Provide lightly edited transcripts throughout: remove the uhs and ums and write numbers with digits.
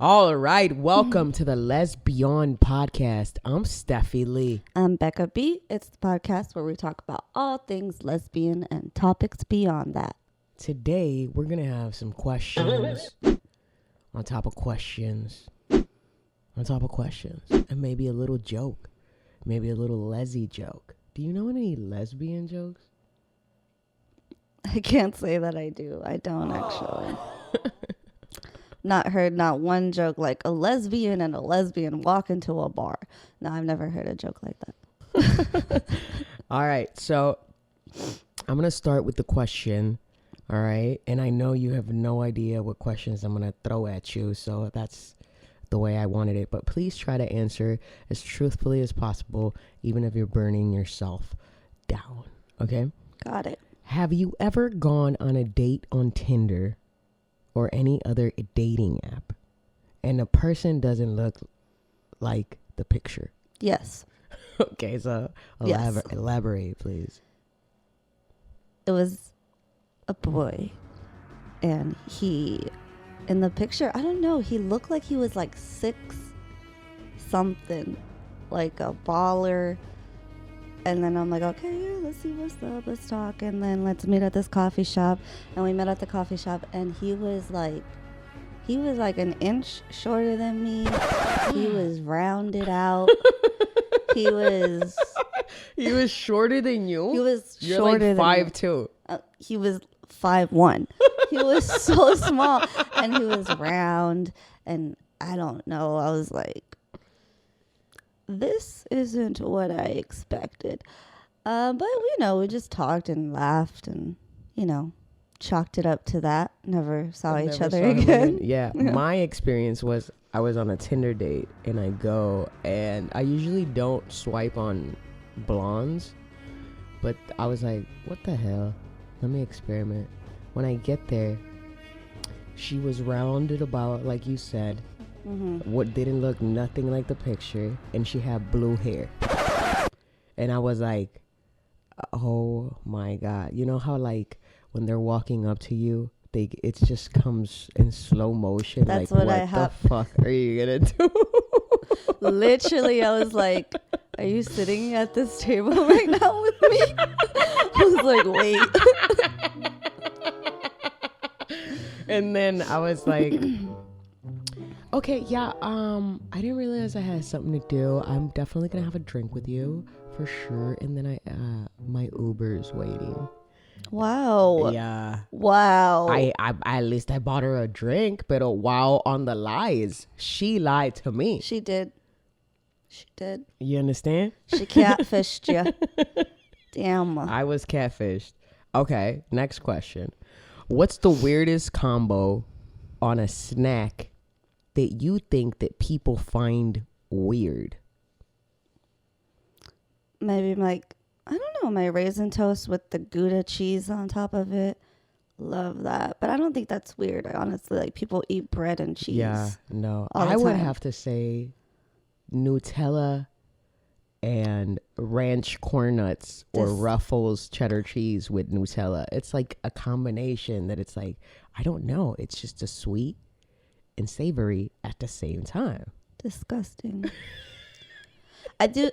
All right, welcome to the Lesbian Podcast. I'm Stephy Lee. I'm Bekah B. It's the podcast where we talk about all things lesbian and topics beyond that. Today, we're going to have some questions on top of questions and maybe a little joke, maybe a little lezzi joke. Do you know any lesbian jokes? I can't say that I do. I don't actually. Not heard not one joke like a lesbian and a lesbian walk into a bar. No, I've never heard a joke like that. All right, so I'm going to start with the question, all right? And I know you have no idea what questions I'm going to throw at you, so that's the way I wanted it. But please try to answer as truthfully as possible, even if you're burning yourself down, okay? Got it. Have you ever gone on a date on Tinder or any other dating app and the person doesn't look like the picture? Yes. Okay, so elaborate, please. It was a boy, and he, in the picture, I don't know, he looked like he was like 6 something, like a baller. And then I'm like, okay, yeah, let's see what's up, let's talk, and then let's meet at this coffee shop. And we met at the coffee shop, and he was like an inch shorter than me. He was rounded out. He was shorter than you? He was You're shorter like than 5'2". He was 5'1". He was so small, and he was round, and I don't know. I was like, this isn't what I expected. But, we just talked and laughed and, chalked it up to that. Never saw each other again. Yeah, my experience was I was on a Tinder date and I go and I usually don't swipe on blondes, but I was like, what the hell? Let me experiment. When I get there, she was rounded about, like you said. What didn't look nothing like the picture, and she had blue hair, and I was like, oh my god. You know how like when they're walking up to you, it just comes in slow motion. That's like, what I have. The fuck are you gonna do? Literally, I was like, are you sitting at this table right now with me? I was like, wait. And then I was like, okay, yeah, I didn't realize I had something to do. I'm definitely gonna have a drink with you for sure. And then my Uber's waiting. Wow. Yeah. Wow. I at least I bought her a drink, but while on the lies, she lied to me. She did. You understand? She catfished you. Damn. I was catfished. Okay, next question. What's the weirdest combo on a snack that you think that people find weird? Maybe my raisin toast with the Gouda cheese on top of it. Love that. But I don't think that's weird. I honestly, like, people eat bread and cheese. Yeah, no. I would have to say Nutella and ranch corn nuts or Ruffles cheddar cheese with Nutella. It's like a combination that it's like, I don't know. It's just a sweet and savory at the same time. Disgusting.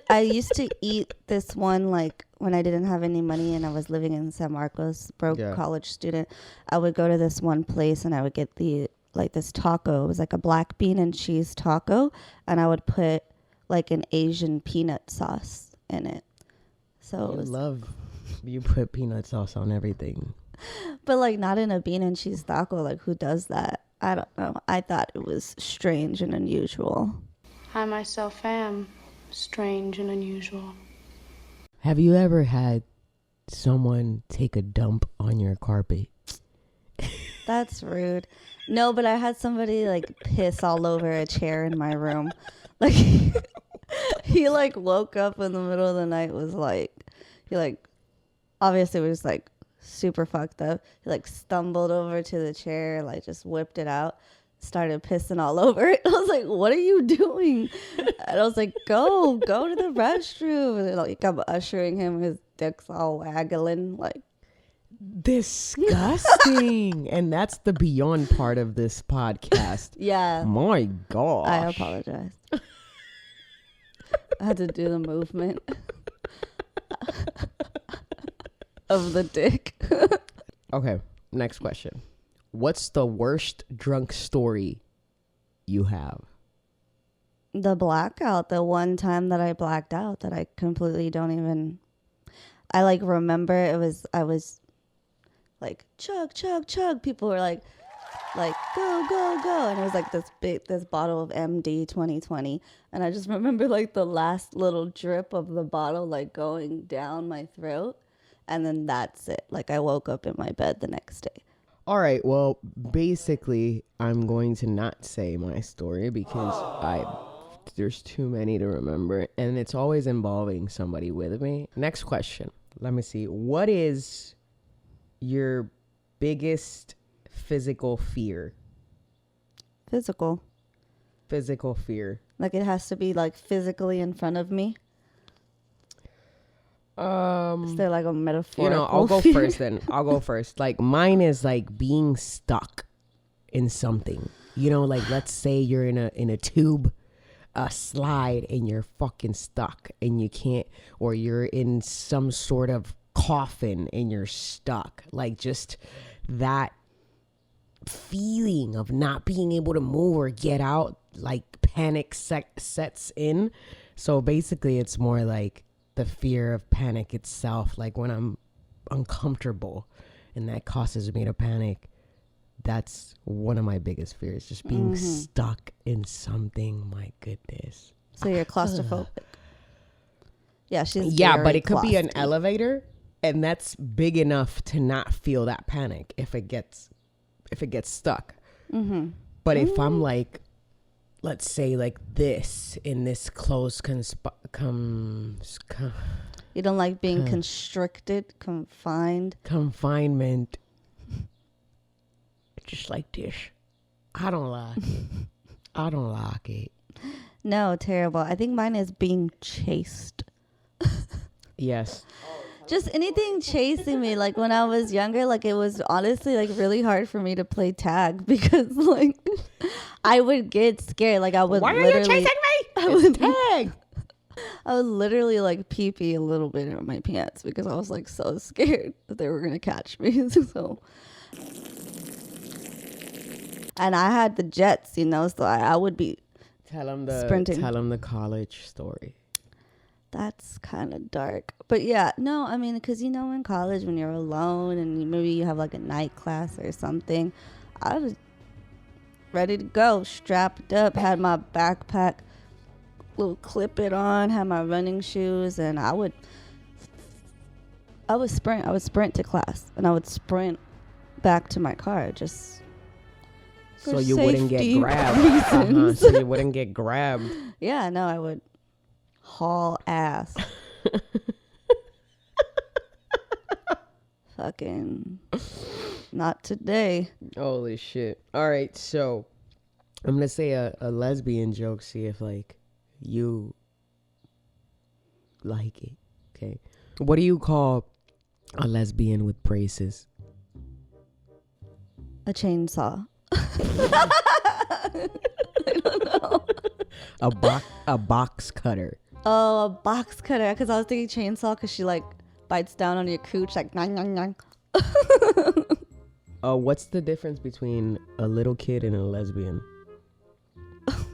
I used to eat this one, like, when I didn't have any money and I was living in San Marcos, broke college student. I would go to this one place and I would get this taco. It was like a black bean and cheese taco, and I would put like an Asian peanut sauce in it. So you put peanut sauce on everything. But like not in a bean and cheese taco. Like, who does that? I don't know. I thought it was strange and unusual. I myself am strange and unusual. Have you ever had someone take a dump on your carpet? That's rude. No, but I had somebody like piss all over a chair in my room. Like he like woke up in the middle of the night, was like, he like obviously was like super fucked up. He like stumbled over to the chair, like just whipped it out, started pissing all over it. I was like, what are you doing? And I was like, go to the restroom. And like I'm ushering him, his dick's all waggling. Like, Disgusting. And that's the beyond part of this podcast. Yeah. My gosh. I apologize. I had to do the movement of the dick. Okay, next question. What's the worst drunk story you have? The blackout, the one time that I blacked out that I completely don't even, I like remember I was like, chug, chug, chug. People were like, go, go, go. And it was like this bottle of MD 2020. And I just remember like the last little drip of the bottle like going down my throat. And then that's it. Like I woke up in my bed the next day. All right, well, basically, I'm going to not say my story because there's too many to remember. And it's always involving somebody with me. Next question. Let me see. What is your biggest physical fear? Physical Fear. Like it has to be like physically in front of me. Is there like a metaphorical I'll go fear? first then. I'll go first. Like mine is like being stuck in something. Like let's say you're in a tube, a slide, and you're fucking stuck and you can't, or you're in some sort of coffin and you're stuck. Like just that feeling of not being able to move or get out, like panic sets in. So basically it's more like the fear of panic itself, like when I'm uncomfortable and that causes me to panic. That's one of my biggest fears, just being stuck in something. My goodness. So you're claustrophobic. Yeah, she's but it could be an elevator, and that's big enough to not feel that panic if it gets stuck. But if I'm like, let's say like this in this close you don't like being confinement, just like this. I don't like it. No, terrible. I think mine is being chased. Yes. Just anything chasing me. Like when I was younger, like it was honestly like really hard for me to play tag because like I would get scared. Like I would Why are you chasing me? It's tag. I would literally like pee a little bit in my pants because I was like so scared that they were gonna catch me. So, and I had the jets, so I would be sprinting. Tell them the college story. That's kind of dark. But yeah, no, I mean, because in college when you're alone and maybe you have like a night class or something, I was ready to go, strapped up, had my backpack, little clip it on, had my running shoes, and I would sprint to class, and I would sprint back to my car just so you wouldn't get grabbed. So you wouldn't get grabbed. Yeah, no, I would haul ass. Fucking not today. Holy shit. All right, so I'm gonna say a lesbian joke, see if like you like it. Okay, what do you call a lesbian with braces? A chainsaw. I don't know. A box cutter. Oh, a box cutter. Because I was thinking chainsaw because she like bites down on your cooch like nang nang nang. What's the difference between a little kid and a lesbian?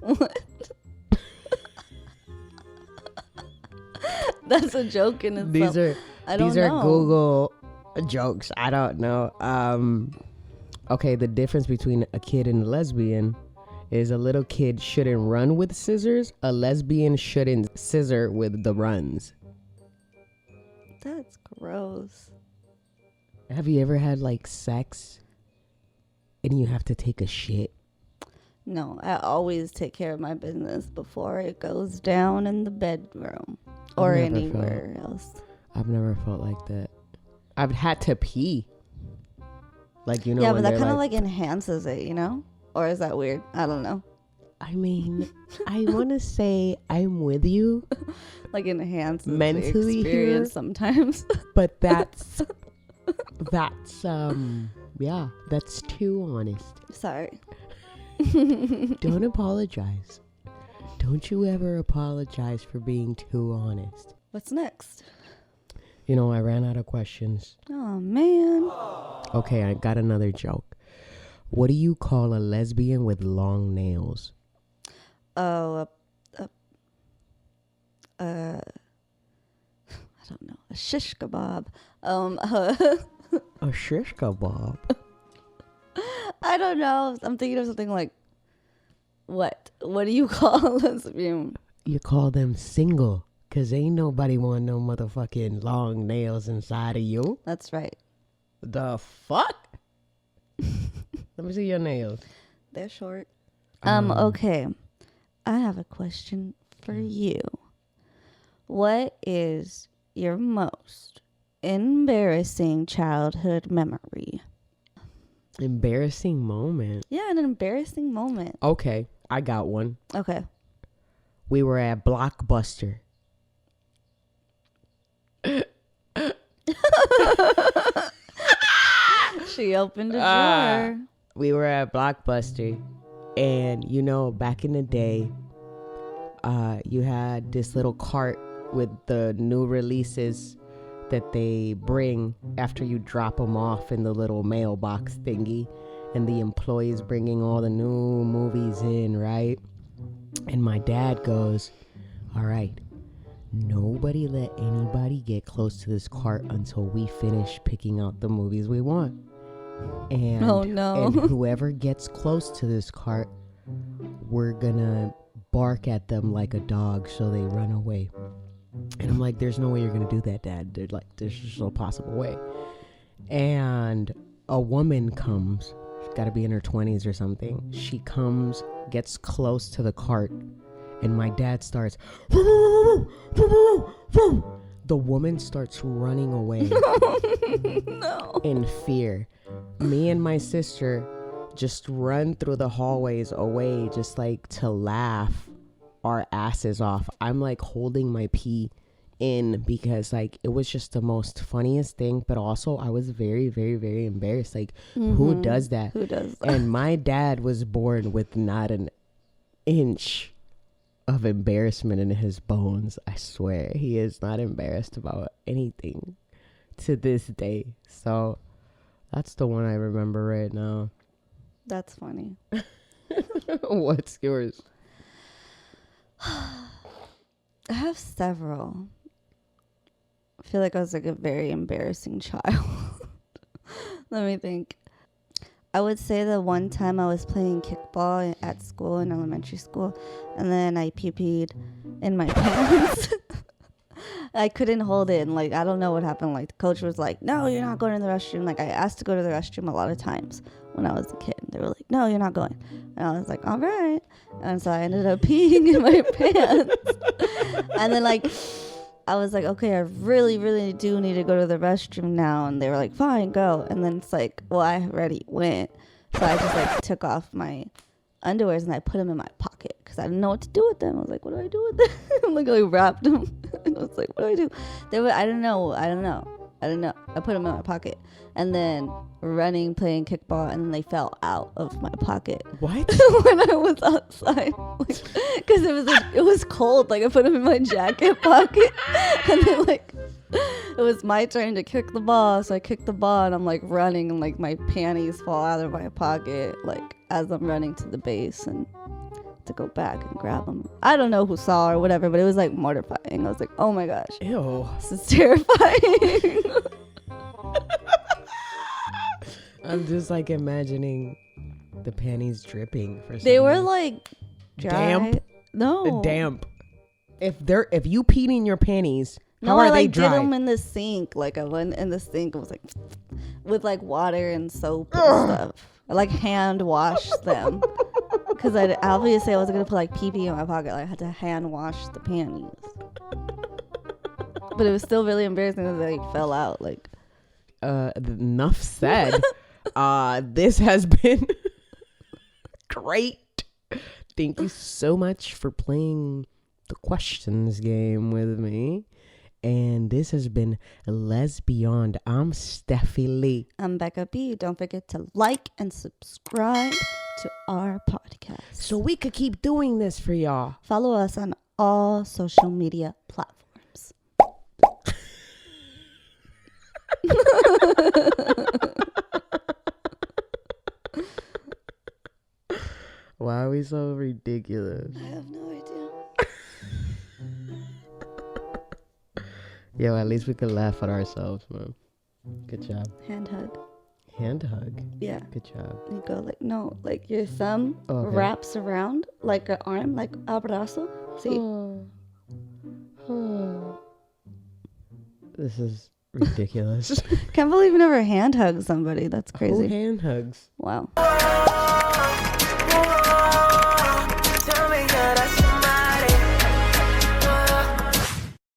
What? That's a joke in itself. These are Google jokes. I don't know. Okay, the difference between a kid and a lesbian is a little kid shouldn't run with scissors. A lesbian shouldn't scissor with the runs. That's gross. Have you ever had like sex and you have to take a shit? No, I always take care of my business before it goes down in the bedroom or anywhere else. I've never felt like that. I've had to pee. Like, yeah, but that kind of like enhances it, Or is that weird? I don't know. I mean, I want to say I'm with you. Like enhances mentally the experience sometimes. But that's That's yeah, that's too honest. Sorry. Don't apologize. Don't you ever apologize for being too honest. What's next? You know, I ran out of questions. Oh, man. Okay, I got another joke. What do you call a lesbian with long nails? Oh, I don't know. A shish kebab. A shish kebab. I don't know. I'm thinking of something like, what? What do you call a lesbian? You call them single. Because ain't nobody want no motherfucking long nails inside of you. That's right. The fuck? Let me see your nails. They're short. Okay. I have a question for you. What is your most embarrassing childhood memory? Embarrassing moment. Yeah, an embarrassing moment. Okay, I got one. Okay. We were at Blockbuster. She opened a drawer. We were at Blockbuster, and you know, back in the day, you had this little cart with the new releases that they bring after you drop them off in the little mailbox thingy, and the employees bringing all the new movies in, right? And my dad goes, all right, nobody let anybody get close to this cart until we finish picking out the movies we want. And, Oh, no. And whoever gets close to this cart, we're gonna bark at them like a dog so they run away. And I'm like, there's no way you're gonna do that, Dad. They're like, there's just no possible way. And a woman comes, she's gotta be in her 20s or something. She comes, gets close to the cart, and my dad starts, the woman starts running away. No. In fear. Me and my sister just run through the hallways away, just like to laugh our asses off. I'm like holding my pee in because like it was just the most funniest thing, but also I was very, very, very embarrassed. Like, who does that? Who does that? And my dad was born with not an inch of embarrassment in his bones. I swear, he is not embarrassed about anything to this day. So that's the one I remember right now. That's funny. What's yours? I have several. I feel like I was like a very embarrassing child. Let me think. I would say the one time I was playing kickball at school, in elementary school, and then I pee-peed in my pants. I couldn't hold it, and like I don't know what happened. Like the coach was like, "No, you're not going to the restroom." Like I asked to go to the restroom a lot of times when I was a kid. They were like, "No, you're not going," and I was like, "All right." And so I ended up peeing in my pants, and then like I was like, "Okay, I really, really do need to go to the restroom now." And they were like, "Fine, go." And then it's like, well, I already went, so I just like took off my underwears and I put them in my pocket because I didn't know what to do with them. I was like, what do I do with them? Like I wrapped them and I was like, what do I do? They were, I don't know. I put them in my pocket and then running, playing kickball, and then they fell out of my pocket. What? When I was outside, because it was cold. Like I put them in my jacket pocket, and then like it was my turn to kick the ball. So I kicked the ball, and I'm like running, and like my panties fall out of my pocket, like as I'm running to the base and to go back and grab them. I don't know who saw or whatever, but it was like mortifying. I was like, oh my gosh, Ew. this is terrifying. I'm just like imagining the panties dripping for some They were reason. like dry. Damp? No, Damp. If you peed in your panties, no, how are I they like dry? did them in the sink. Like I went in the sink and was like with like water and soap and stuff. I like hand washed them because obviously I wasn't gonna put like pee-pee in my pocket. Like, I had to hand wash the panties. But it was still really embarrassing that they fell out. Like, enough said. This has been great. Thank you so much for playing the questions game with me. And this has been Les Beyond. I'm Steffi Lee. I'm Bekah B. Don't forget to like and subscribe to our podcast. So we could keep doing this for y'all. Follow us on all social media platforms. Why are we so ridiculous? I have no idea. Yo, at least we could laugh at ourselves, man. Good job. Hand hug. Hand hug. Yeah. Good job. You go like, no, like your thumb Okay. wraps around like an arm, like abrazo. See? This is ridiculous. Can't believe you never hand hug somebody. That's Who crazy. hand hugs? Wow.